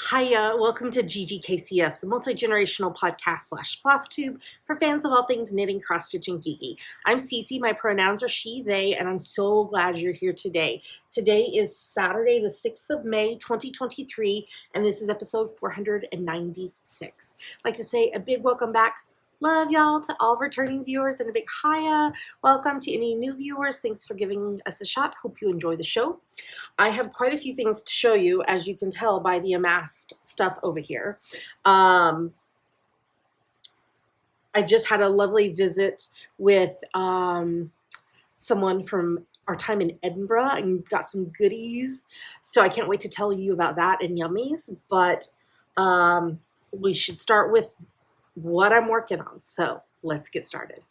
Hiya, welcome to GGKCS, the multi-generational podcast / FlossTube for fans of all things knitting, cross-stitch, and geeky. I'm Cece, my pronouns are she, they, and I'm so glad you're here today. Today is Saturday, the 6th of May, 2023, and this is episode 496. I'd like to say a big welcome back. Love y'all to all returning viewers and a big hiya. Welcome to any new viewers. Thanks for giving us a shot. Hope you enjoy the show. I have quite a few things to show you, as you can tell by the amassed stuff over here. I just had a lovely visit with someone from our time in Edinburgh and got some goodies. So I can't wait to tell you about that and Yummies. But we should start with what I'm working on. So let's get started.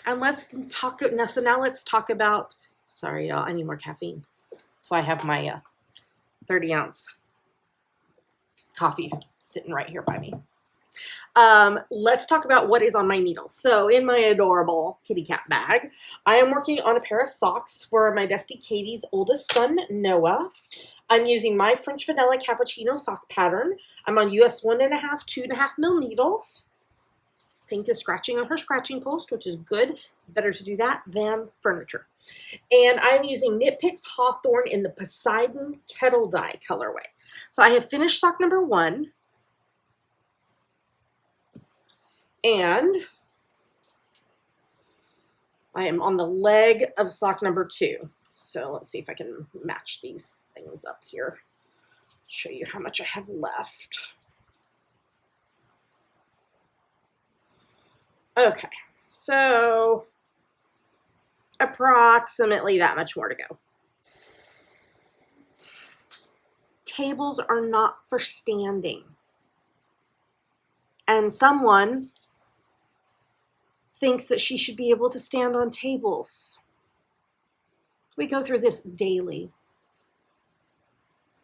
And let's talk now. So now let's talk about, sorry y'all, I need more caffeine. That's why I have my 30-ounce coffee sitting right here by me. Let's talk about what is on my needles. So in my adorable kitty cat bag, I am working on a pair of socks for my bestie Katie's oldest son, Noah. I'm using my French vanilla cappuccino sock pattern. I'm on US 1.5, 2.5 mil needles. Pink is scratching on her scratching post, which is good. Better to do that than furniture. And I'm using Knit Picks Hawthorne in the Poseidon Kettle Dye colorway. So I have finished sock number 1. And I am on the leg of sock number 2. So let's see if I can match these things up here. Show you how much I have left. Okay, so approximately that much more to go. Tables are not for standing. And someone thinks that she should be able to stand on tables. We go through this daily.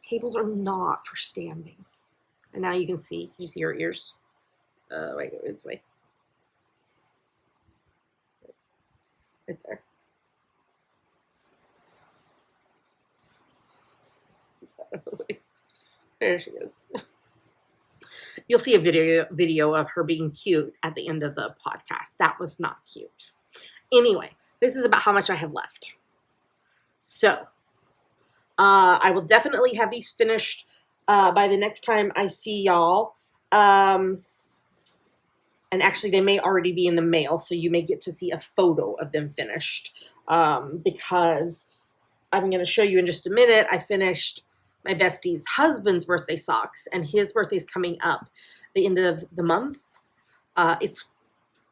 Tables are not for standing. And now you can see. Can you see her ears? Wait, go this way. Right there. There she is. You'll see a video of her being cute at the end of the podcast. That was not cute. Anyway, this is about how much I have left. So, I will definitely have these finished by the next time I see y'all. And actually, they may already be in the mail, so you may get to see a photo of them finished. Because I'm going to show you in just a minute, I finished my bestie's husband's birthday socks, and his birthday's coming up the end of the month.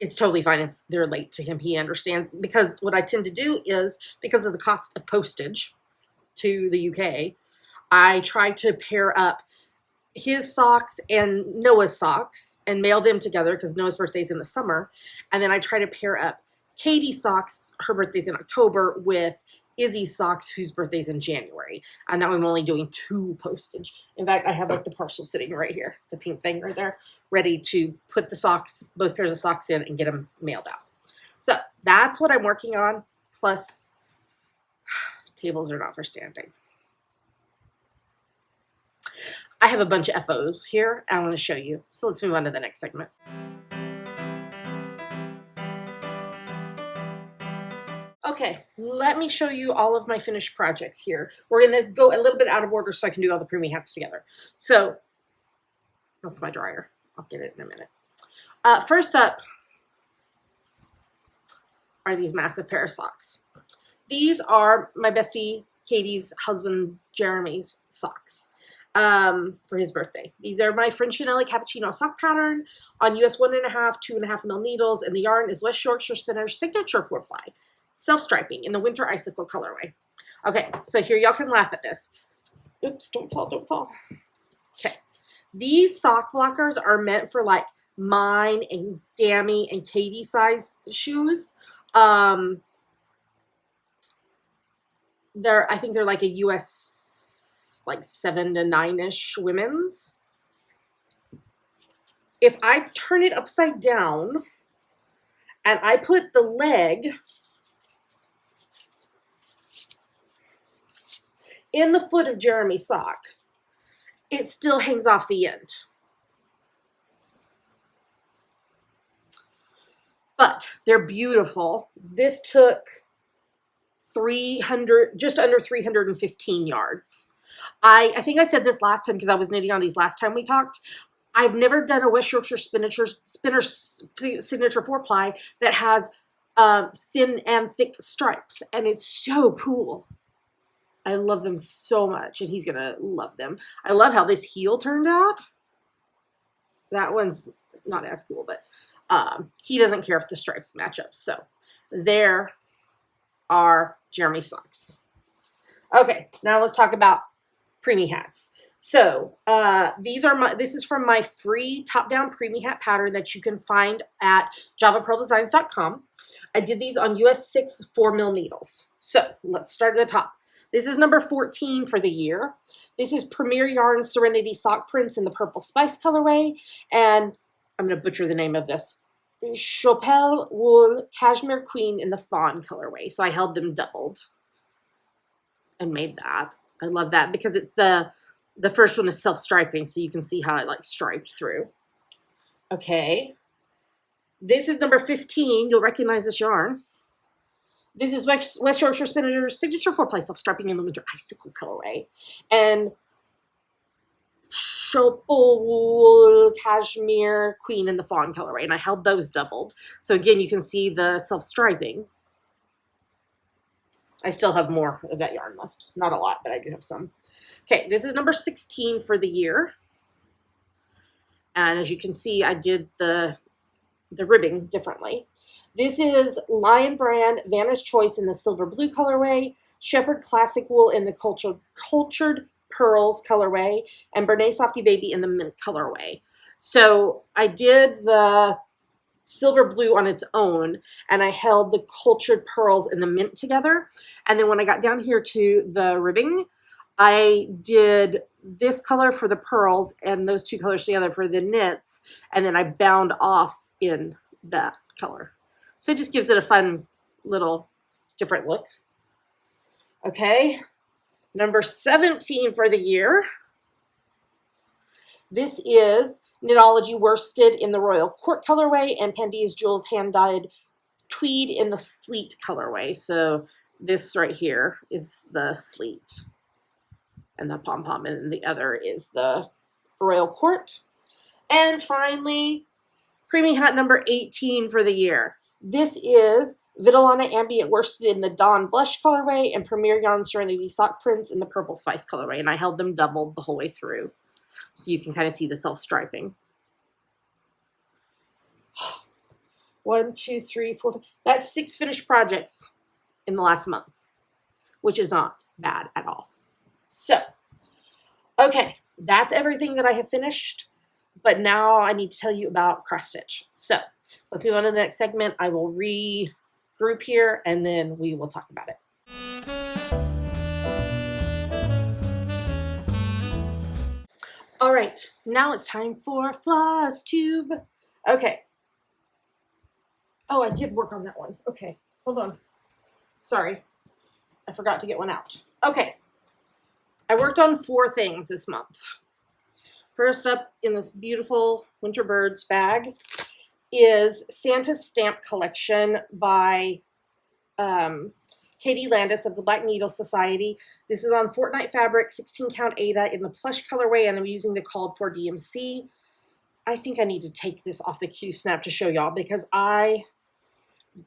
It's totally fine if they're late to him. He understands, because what I tend to do is, because of the cost of postage to the UK, I try to pair up his socks and Noah's socks and mail them together because Noah's birthday's in the summer. And then I try to pair up Katie's socks, her birthday's in October, with Izzy's socks, whose birthday's in January. And now I'm only doing 2 postage. In fact, I have like the parcel sitting right here, the pink thing right there, ready to put the socks, both pairs of socks in and get them mailed out. So that's what I'm working on. Plus, tables are not for standing. I have a bunch of FOs here I want to show you. So let's move on to the next segment. Okay, let me show you all of my finished projects here. We're going to go a little bit out of order so I can do all the preemie hats together. So that's my dryer. I'll get it in a minute. First up are these massive pair of socks. These are my bestie Katie's husband Jeremy's socks for his birthday. These are my French vanilla cappuccino sock pattern on US 1.5, 2.5 mil needles, and the yarn is West Yorkshire Spinner's signature 4-ply. Self-striping in the winter icicle colorway. Okay, so here y'all can laugh at this. Oops, don't fall, don't fall. Okay, these sock blockers are meant for like mine and Gammy and Katie size shoes. I think they're like a US like 7 to 9-ish women's. If I turn it upside down and I put the leg in the foot of Jeremy's sock, it still hangs off the end. But they're beautiful. This took 300, just under 315 yards. I think I said this last time because I was knitting on these last time we talked. I've never done a West Yorkshire Spinner Signature 4-ply that has thin and thick stripes, and it's so cool. I love them so much, and he's gonna love them. I love how this heel turned out. That one's not as cool, but he doesn't care if the stripes match up. So there are Jeremy's socks. Okay, now let's talk about preemie hats. So this is from my free top-down preemie hat pattern that you can find at javapearldesigns.com. I did these on US 6 4mm needles. So let's start at the top. This is number 14 for the year. This is Premier Yarn Serenity Sock Prints in the Purple Spice colorway, and I'm going to butcher the name of this. Chopel Wool Cashmere Queen in the Fawn colorway. So I held them doubled and made that. I love that because it's the first one is self-striping, so you can see how it like striped through. Okay. This is number 15. You'll recognize this yarn. This is West Yorkshire Spinner's Signature 4-ply self-striping in the Winter Icicle colorway. And Chopel Wool Cashmere Queen in the Fawn colorway. And I held those doubled. So again, you can see the self-striping. I still have more of that yarn left. Not a lot, but I do have some. Okay, this is number 16 for the year. And as you can see, I did the ribbing differently. This is Lion Brand Vanna's Choice in the Silver Blue colorway, Shepherd Classic Wool in the Cultured Pearls colorway, and Bernay Softy Baby in the Mint colorway. So I did the Silver Blue on its own, and I held the Cultured Pearls and the Mint together. And then when I got down here to the ribbing, I did this color for the pearls and those two colors together for the knits, and then I bound off in that color. So it just gives it a fun little different look. Okay, number 17 for the year. This is Knitology Worsted in the Royal Court colorway and Pandia's Jewels hand-dyed tweed in the Sleet colorway. So this right here is the Sleet and the pom-pom, and the other is the Royal Court. And finally, preemie hat number 18 for the year. This is Vitellana Ambient Worsted in the Dawn Blush colorway and Premier Yarn Serenity Sock Prints in the Purple Spice colorway. And I held them doubled the whole way through, so you can kind of see the self-striping. 1, 2, 3, 4, 5. That's 6 finished projects in the last month, which is not bad at all. So, okay, that's everything that I have finished. But now I need to tell you about cross stitch. So let's move on to the next segment. I will regroup here and then we will talk about it. All right, now it's time for FlossTube. Okay. Oh, I did work on that one. Okay, hold on. Sorry, I forgot to get one out. Okay, I worked on 4 things this month. First up in this beautiful Winter Birds bag is Santa's Stamp Collection by Katie Landis of the Black Needle Society. This is on Fortnite fabric, 16 count Aida in the plush colorway, and I'm using the called for DMC. I think I need to take this off the Q snap to show y'all because I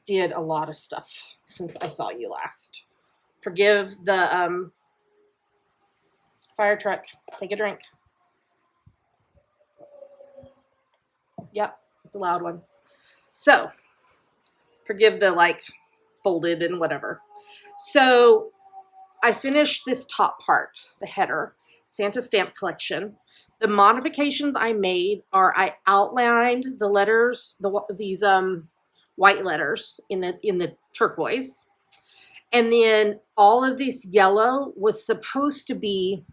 did a lot of stuff since I saw you last. Forgive the fire truck. Take a drink. Yep, it's a loud one. So, forgive the like folded and whatever. So, I finished this top part, the header, Santa Stamp Collection. The modifications I made are I outlined the letters, these white letters in the turquoise, and then all of this yellow was supposed to be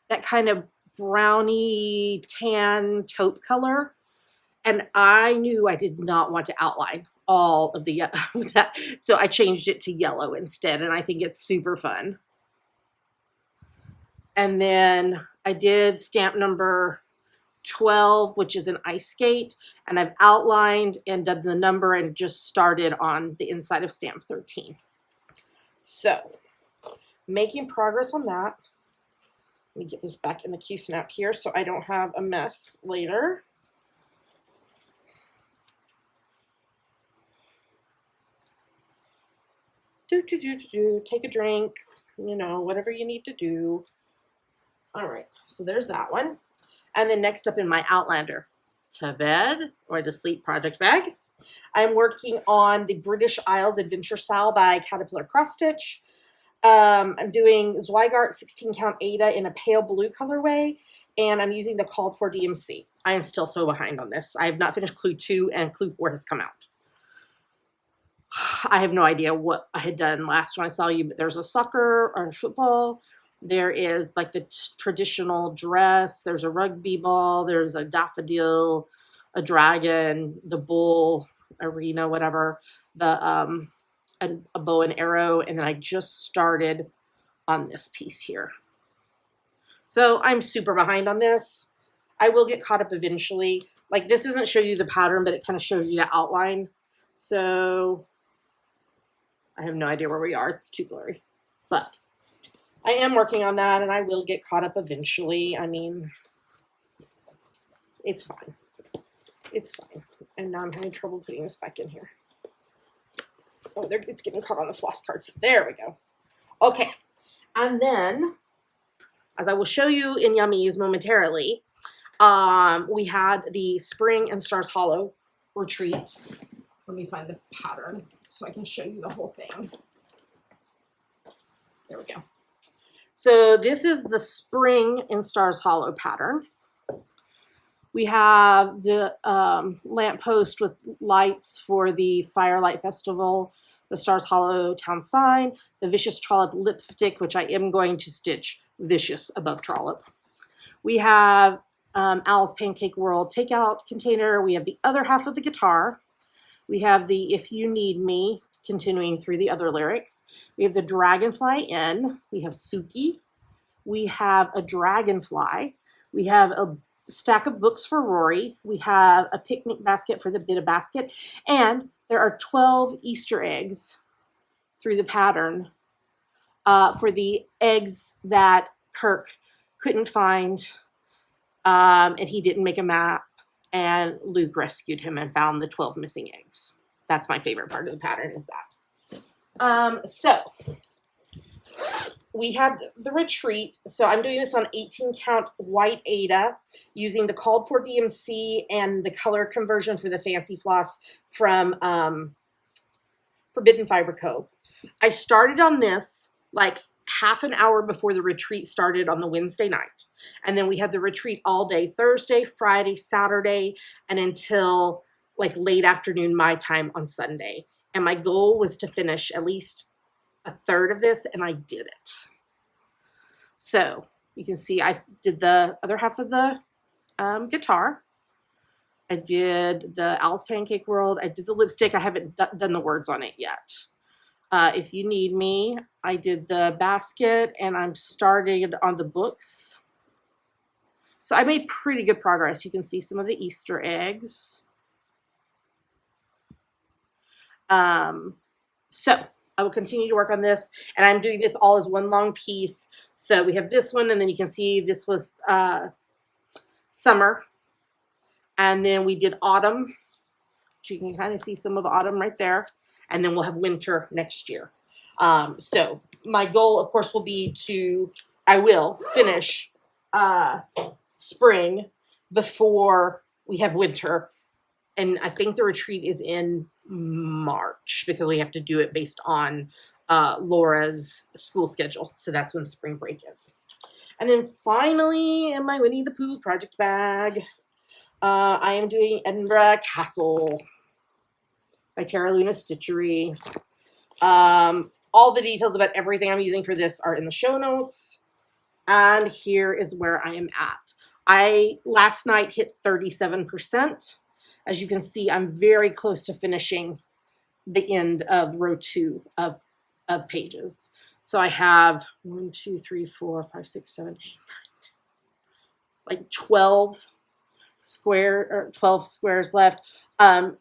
that kind of browny tan taupe color. And I knew I did not want to outline all of the that, so I changed it to yellow instead, and I think it's super fun. And then I did stamp number 12, which is an ice skate, and I've outlined and done the number and just started on the inside of stamp 13. So making progress on that. Let me get this back in the Q-snap here so I don't have a mess later. Take a drink, you know, whatever you need to do. All right, so there's that one. And then next up in my Outlander to bed or to sleep project bag, I'm working on the British Isles Adventure Sal by Caterpillar Cross Stitch. I'm doing Zweigart 16 count Ada in a pale blue colorway, and I'm using the called for DMC. I am still so behind on this. I have not finished Clue 2 and Clue 4 has come out. I have no idea what I had done last when I saw you, but there's a soccer or a football. There is like the traditional dress. There's a rugby ball. There's a daffodil, a dragon, the bull arena, whatever, a bow and arrow. And then I just started on this piece here. So I'm super behind on this. I will get caught up eventually. Like this doesn't show you the pattern, but it kind of shows you the outline. So I have no idea where we are. It's too blurry, but I am working on that and I will get caught up eventually. I mean, it's fine. It's fine. And now I'm having trouble putting this back in here. Oh, it's getting caught on the floss cards. There we go. Okay. And then, as I will show you in Yummies momentarily, we had the Spring and Stars Hollow retreat. Let me find the pattern so I can show you the whole thing. There we go. So this is the Spring in Stars Hollow pattern. We have the lamppost with lights for the Firelight Festival, the Stars Hollow town sign, the Vicious Trollop lipstick, which I am going to stitch Vicious above Trollop. We have Owl's Pancake World takeout container. We have the other half of the guitar. We have the If You Need Me, continuing through the other lyrics. We have the Dragonfly Inn. We have Suki. We have a Dragonfly. We have a stack of books for Rory. We have a picnic basket for the Bit of Basket. And there are 12 Easter eggs through the pattern for the eggs that Kirk couldn't find, and he didn't make a map, and Luke rescued him and found the 12 missing eggs. That's my favorite part of the pattern is that. So we had the retreat. So I'm doing this on 18 count white Ada using the called for DMC and the color conversion for the fancy floss from Forbidden Fiber Co. I started on this like half an hour before the retreat started on the Wednesday night. And then we had the retreat all day, Thursday, Friday, Saturday, and until like late afternoon my time on Sunday. And my goal was to finish at least a third of this, and I did it. So you can see I did the other half of the guitar. I did the Owl's Pancake World. I did the lipstick. I haven't done the words on it yet. If You Need Me, I did the basket, and I'm starting on the books. So I made pretty good progress. You can see some of the Easter eggs. So I will continue to work on this, and I'm doing this all as one long piece. So we have this one, and then you can see this was summer, and then we did autumn, which you can kind of see some of autumn right there, and then we'll have winter next year. So my goal, of course, will be I will finish spring before we have winter, and I think the retreat is in March because we have to do it based on Laura's school schedule. So that's when spring break is. And then finally, in my Winnie the Pooh project bag, I am doing Edinburgh Castle by Terra Luna Stitchery. All the details about everything I'm using for this are in the show notes. And here is where I am at. I last night hit 37%. As you can see, I'm very close to finishing the end of row 2 of pages. So I have 1, 2, 3, 4, 5, 6, 7, 8, 9, like 12 squares left.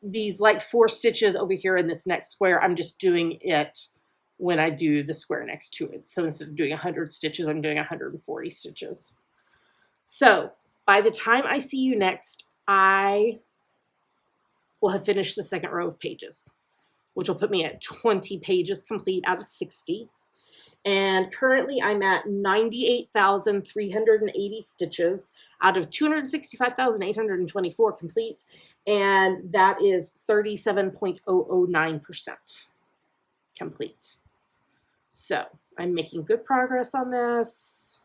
These like 4 stitches over here in this next square, I'm just doing it when I do the square next to it. So instead of doing 100 stitches, I'm doing 140 stitches. So by the time I see you next, I will have finished the second row of pages, which will put me at 20 pages complete out of 60. And currently I'm at 98,380 stitches out of 265,824 complete. And that is 37.009% complete. So I'm making good progress on this.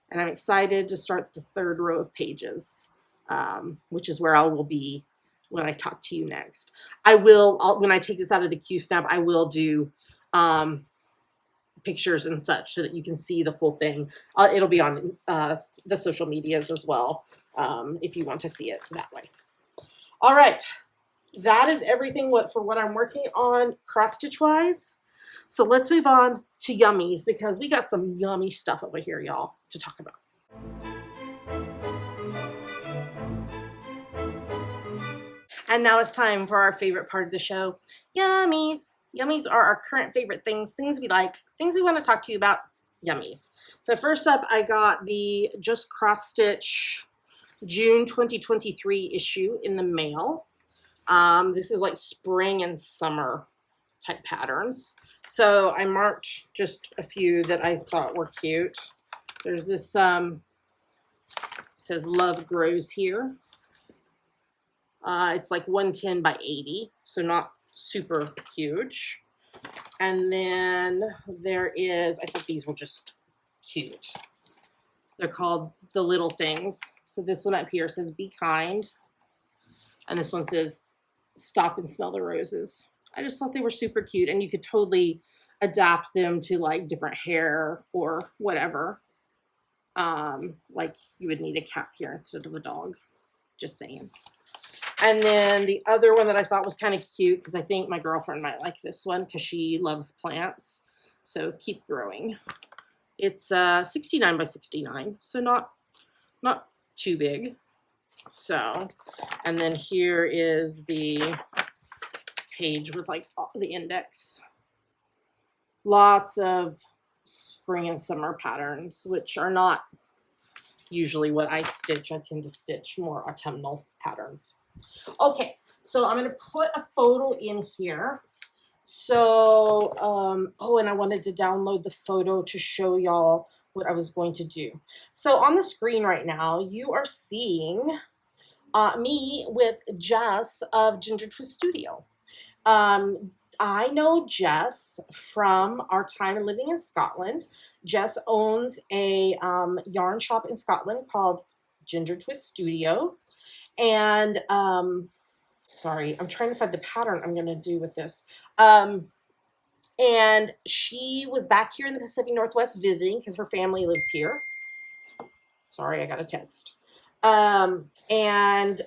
And I'm excited to start the third row of pages, which is where I will be when I talk to you next. When I take this out of the Q-Snap, I will do pictures and such so that you can see the full thing. It'll be on the social medias as well if you want to see it that way. All right, that is everything for what I'm working on cross-stitch wise. So let's move on to Yummies because we got some yummy stuff over here, y'all, to talk about. And now it's time for our favorite part of the show, Yummies. Yummies are our current favorite things we like, things we want to talk to you about, Yummies. So first up, I got the Just Cross Stitch June 2023 issue in the mail. This is like spring and summer type patterns. So I marked just a few that I thought were cute. There's this, says Love Grows here. It's like 110 by 80, so not super huge. And then there is, I think these were just cute. They're called The Little Things. So this one up here says Be Kind. And this one says Stop and Smell the Roses. I just thought they were super cute, and you could totally adapt them to like different hair or whatever. Like you would need a cat here instead of a dog. Just saying. And then the other one that I thought was kind of cute, because I think my girlfriend might like this one because she loves plants. So Keep Growing. It's 69 by 69, so not too big. So, and then here is the page with like the index. Lots of spring and summer patterns, which are not usually what I stitch. I tend to stitch more autumnal patterns. Okay, so I'm going to put a photo in here. So, oh, and I wanted to download the photo to show y'all what I was going to do. So on the screen right now, you are seeing me with Jess of Ginger Twist Studio. I know Jess from our time living in Scotland. Jess owns a yarn shop in Scotland called Ginger Twist Studio. And, sorry, I'm trying to find the pattern I'm going to do with this. And she was back here in the Pacific Northwest visiting because her family lives here. Sorry, I got a text. And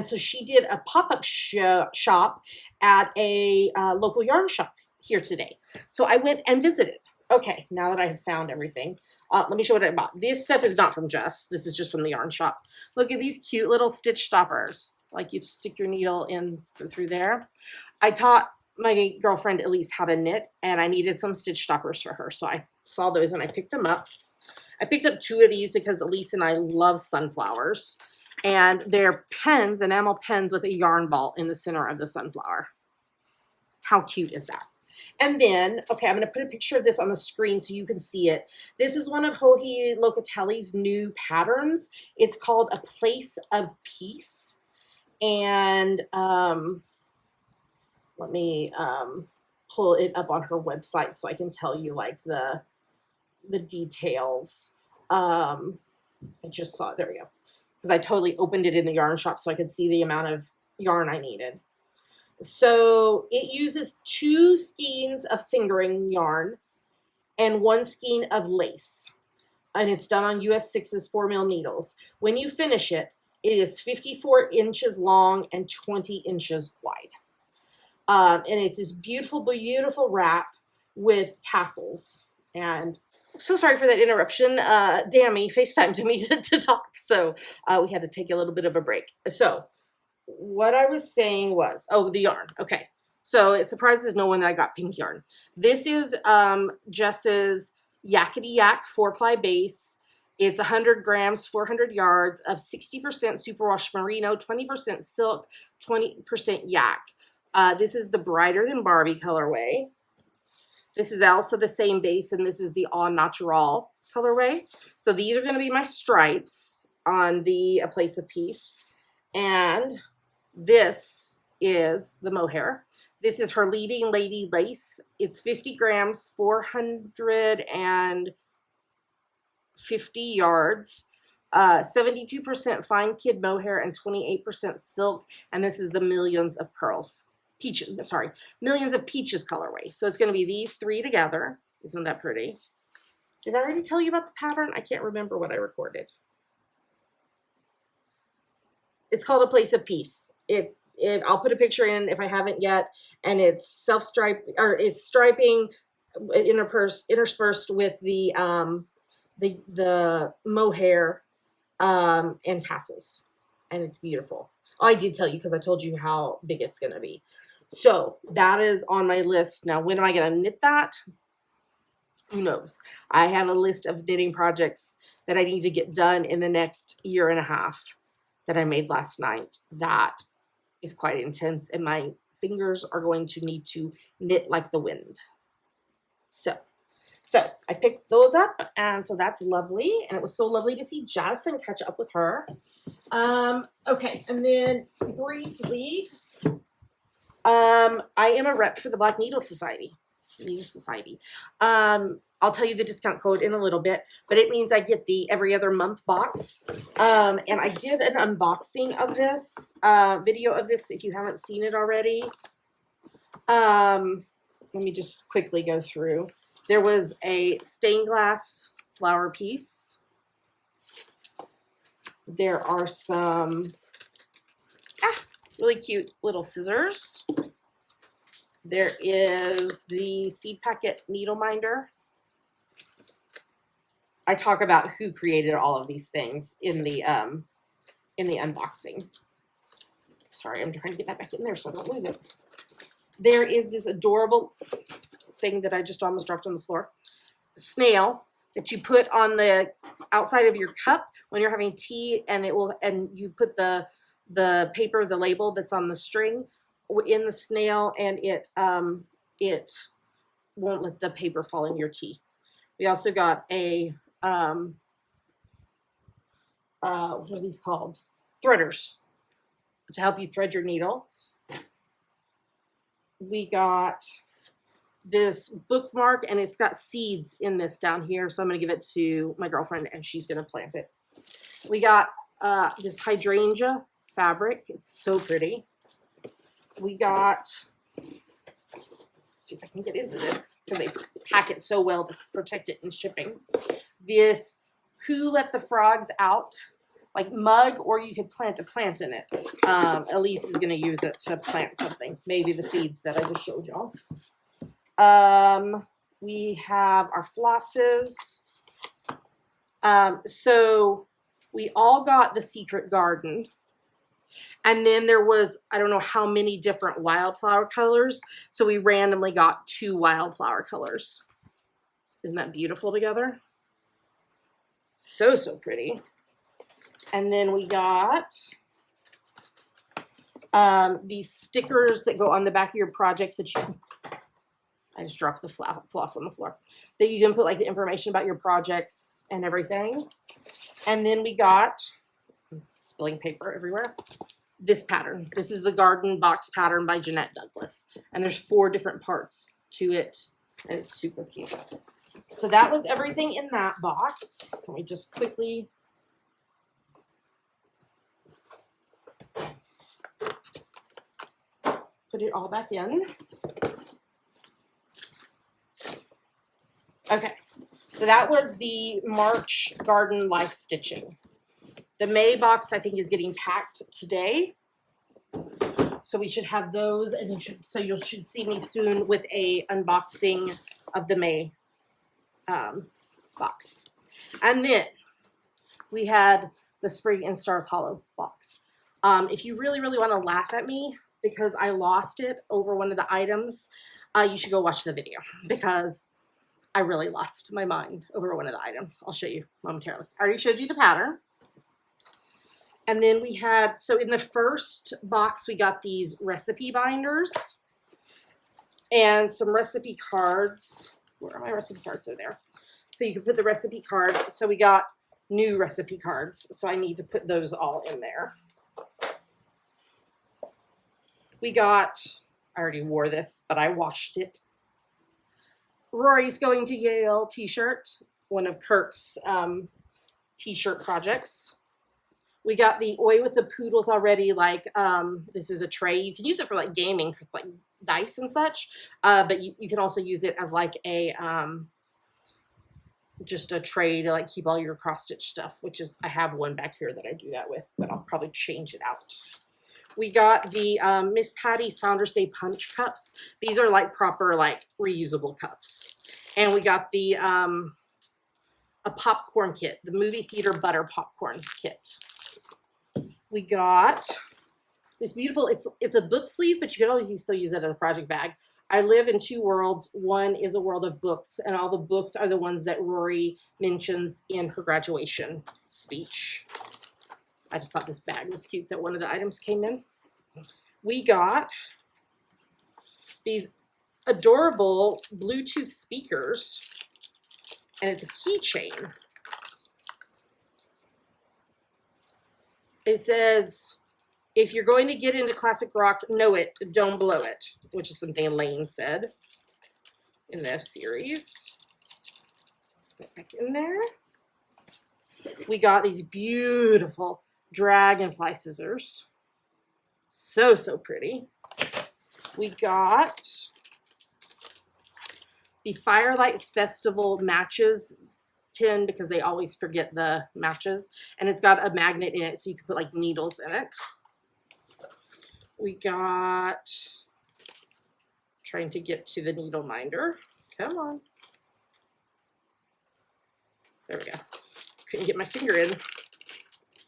so she did a pop-up shop at a local yarn shop here today. So I went and visited. Okay, now that I have found everything, let me show what I bought. This stuff is not from Jess. This is just from the yarn shop. Look at these cute little stitch stoppers. Like you stick your needle in through there. I taught my girlfriend Elise how to knit, and I needed some stitch stoppers for her. So I saw those and I picked them up. I picked up 2 of these because Elise and I love sunflowers. And they're pens, enamel pens with a yarn ball in the center of the sunflower. How cute is that? And then, okay, I'm going to put a picture of this on the screen so you can see it. This is one of Joji Locatelli's new patterns. It's called A Place of Peace. And let me pull it up on her website so I can tell you like the details. I just saw it. There we go. Because I totally opened it in the yarn shop so I could see the amount of yarn I needed. So it uses 2 skeins of fingering yarn and 1 skein of lace. And it's done on US 6's 4mm needles. When you finish it, it is 54 inches long and 20 inches wide. And it's this beautiful, beautiful wrap with tassels. And so sorry for that interruption. Dammy FaceTimed me to talk, so we had to take a little bit of a break. So what I was saying was, oh, the yarn. Okay, so it surprises no one that I got pink yarn. This is Jess's Yakety Yak 4-ply base. It's 100 grams, 400 yards of 60% superwash merino, 20% silk, 20% yak. This is the Brighter Than Barbie colorway. This is also the same base, and this is the Au Natural colorway. So these are going to be my stripes on the A Place of Peace. And this is the mohair. This is her Leading Lady lace. It's 50 grams, 450 yards, 72% fine kid mohair, and 28% silk. And this is the Millions of Pearls. Millions of Peaches colorway. So it's going to be these three together. Isn't that pretty? Did I already tell you about the pattern? I can't remember what I recorded. It's called A Place of Peace. I'll put a picture in if I haven't yet, and it's it's striping interspersed with the mohair and tassels, and it's beautiful. Oh, I did tell you because I told you how big it's going to be. So that is on my list. Now, when am I going to knit that? Who knows? I have a list of knitting projects that I need to get done in the next year and a half that I made last night. That is quite intense, and my fingers are going to need to knit like the wind. So I picked those up, and so that's lovely. And it was so lovely to see Jess and catch up with her. Okay, and then briefly, I am a rep for the Black Needle Society. I'll tell you the discount code in a little bit, but it means I get the every other month box. And I did an unboxing of this, video of this if you haven't seen it already. Let me just quickly go through. There was a stained glass flower piece. There are some really cute little scissors. There is the seed packet needle minder. I talk about who created all of these things in the unboxing. Sorry, I'm trying to get that back in there so I don't lose it. There is this adorable thing that I just almost dropped on the floor. Snail that you put on the outside of your cup when you're having tea, and you put the paper, the label that's on the string in the snail, and it won't let the paper fall in your tea. We also got a what are these called? Threaders to help you thread your needle. We got this bookmark, and it's got seeds in this down here, so I'm going to give it to my girlfriend, and she's going to plant it. We got this hydrangea fabric. It's so pretty. We got, let's see if I can get into this, because they pack it so well to protect it in shipping. This Who Let the Frogs Out, like mug, or you could plant a plant in it. Elise is going to use it to plant something, maybe the seeds that I just showed y'all. We have our flosses. So we all got the Secret Garden. And then there was, I don't know how many different wildflower colors. So we randomly got 2 wildflower colors. Isn't that beautiful together? So, so pretty. And then we got these stickers that go on the back of your projects that you, I just dropped the floss on the floor, that you can put like the information about your projects and everything. And then we got, spilling paper everywhere, this pattern. This is the Garden Box pattern by Jeanette Douglas. And there's 4 different parts to it, and it's super cute. So that was everything in that box. Can we just quickly put it all back in? Okay, so that was the March Garden Life Stitching. The May box, I think, is getting packed today. So we should have those, and you should see me soon with a unboxing of the May box. And then we had the Spring and Stars Hollow box. If you really, really want to laugh at me because I lost it over one of the items, you should go watch the video because I really lost my mind over one of the items. I'll show you momentarily. I already showed you the pattern. And then we had, so in the first box, we got these recipe binders and some recipe cards. Where are my recipe cards? They're there. So you can put the recipe cards. So we got new recipe cards. So I need to put those all in there. We got, I already wore this, but I washed it. Rory's Going to Yale t-shirt, one of Kirk's t-shirt projects. We got the Oi with the Poodles already, like this is a tray. You can use it for like gaming, for like dice and such, but you can also use it as like a, just a tray to like keep all your cross-stitch stuff, which is, I have one back here that I do that with, but I'll probably change it out. We got the Miss Patty's Founders Day Punch Cups. These are like proper, like reusable cups. And we got the, a popcorn kit, the movie theater butter popcorn kit. We got this beautiful, it's a book sleeve, but you can always still use it as a project bag. I live in two worlds. One is a world of books, and all the books are the ones that Rory mentions in her graduation speech. I just thought this bag was cute that one of the items came in. We got these adorable Bluetooth speakers, and it's a keychain. It says, if you're going to get into classic rock, know it, don't blow it, which is something Elaine said in this series. Put it back in there. We got these beautiful dragonfly scissors. So, so pretty. We got the Firelight Festival matches tin because they always forget the matches. And it's got a magnet in it so you can put like needles in it. We got, trying to get to the needle minder. Come on. There we go. Couldn't get my finger in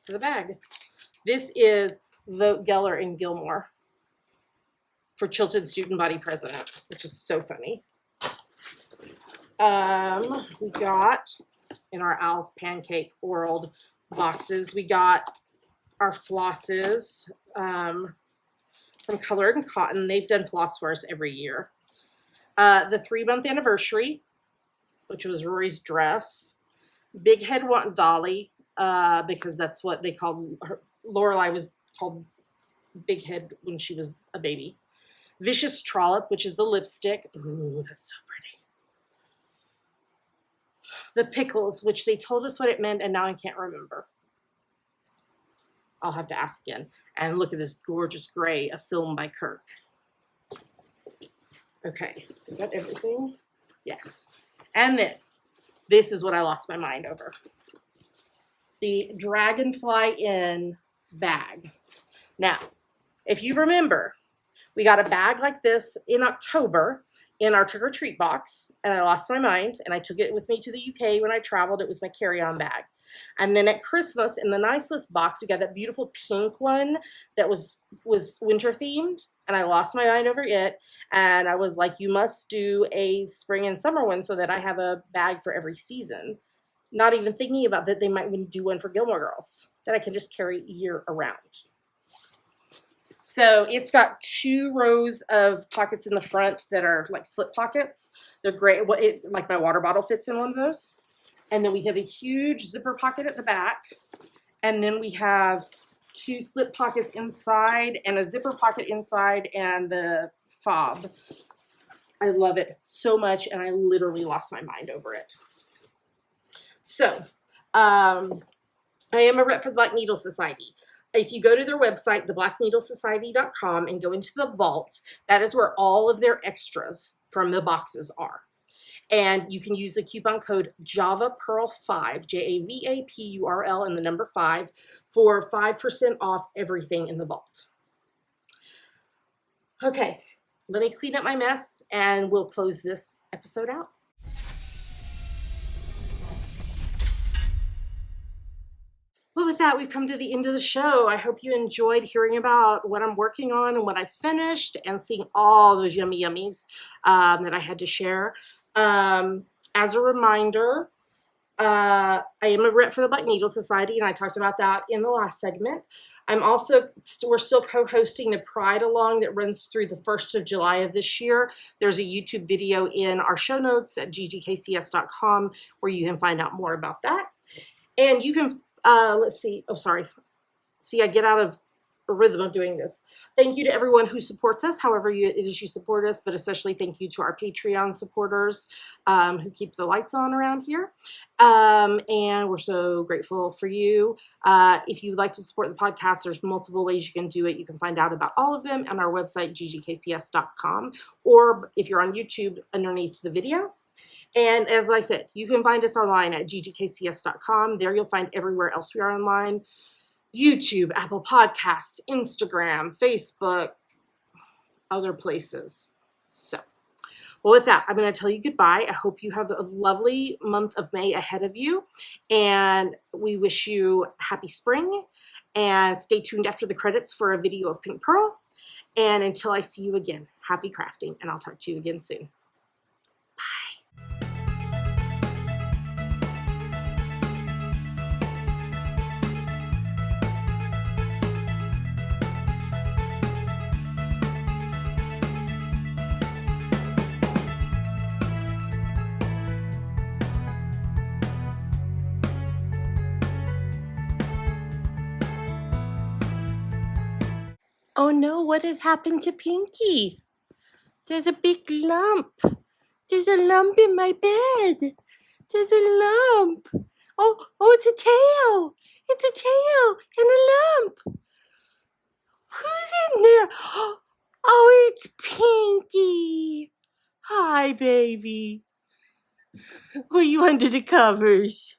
for the bag. This is Vote Geller and Gilmore for Chilton Student Body President, which is so funny. We got, in our Al's Pancake World boxes, we got our flosses from Color and Cotton. They've done floss for us every year. The 3-month anniversary, which was Rory's dress. Big Head Want Dolly, because that's what they called her. Lorelai was called Big Head when she was a baby. Vicious Trollop, which is the lipstick. Ooh, that's so pretty. The Pickles, which they told us what it meant, and now I can't remember. I'll have to ask again. And look at this gorgeous gray, a film by Kirk. Okay, is that everything? Yes. And then, this is what I lost my mind over. The Dragonfly Inn bag. Now, if you remember, we got a bag like this in October in our trick-or-treat box, and I lost my mind, and I took it with me to the UK when I traveled. It was my carry-on bag. And then at Christmas, in the nice list box, we got that beautiful pink one that was winter-themed, and I lost my mind over it, and I was like, you must do a spring and summer one so that I have a bag for every season. Not even thinking about that they might do one for Gilmore Girls that I can just carry year around. So it's got 2 rows of pockets in the front that are like slip pockets. They're great. Like my water bottle fits in one of those. And then we have a huge zipper pocket at the back. And then we have 2 slip pockets inside and a zipper pocket inside and the fob. I love it so much, and I literally lost my mind over it. So, I am a rep for the Black Needle Society. If you go to their website, theblackneedlesociety.com, and go into the vault, that is where all of their extras from the boxes are. And you can use the coupon code JAVAPEARL5, JAVAPURL, and the number 5, for 5% off everything in the vault. Okay, let me clean up my mess, and we'll close this episode out. with that, we've come to the end of the show. I hope you enjoyed hearing about what I'm working on and what I finished and seeing all those yummy yummies that I had to share. As a reminder, I am a rep for the Black Needle Society, and I talked about that in the last segment. We're still co-hosting the Pride Along that runs through the 1st of July of this year. There's a YouTube video in our show notes at ggkcs.com where you can find out more about that. And you can, let's see, oh, sorry. See, I get out of a rhythm of doing this. Thank you to everyone who supports us, however it is you support us, but especially thank you to our Patreon supporters who keep the lights on around here. And we're so grateful for you. If you'd like to support the podcast, there's multiple ways you can do it. You can find out about all of them on our website, ggkcs.com, or if you're on YouTube, underneath the video. And as I said, you can find us online at ggkcs.com. There you'll find everywhere else we are online. YouTube, Apple Podcasts, Instagram, Facebook, other places. So, well, with that, I'm going to tell you goodbye. I hope you have a lovely month of May ahead of you. And we wish you happy spring. And stay tuned after the credits for a video of Pink Pearl. And until I see you again, happy crafting. And I'll talk to you again soon. Oh no, what has happened to Pinky? There's a big lump. There's a lump in my bed. There's a lump. Oh, it's a tail. It's a tail and a lump. Who's in there? Oh, it's Pinky. Hi, baby. Were you under the covers?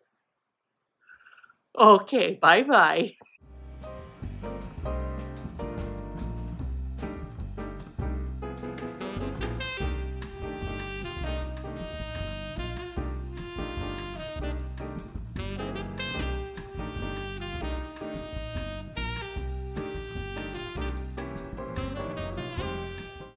Okay, bye-bye.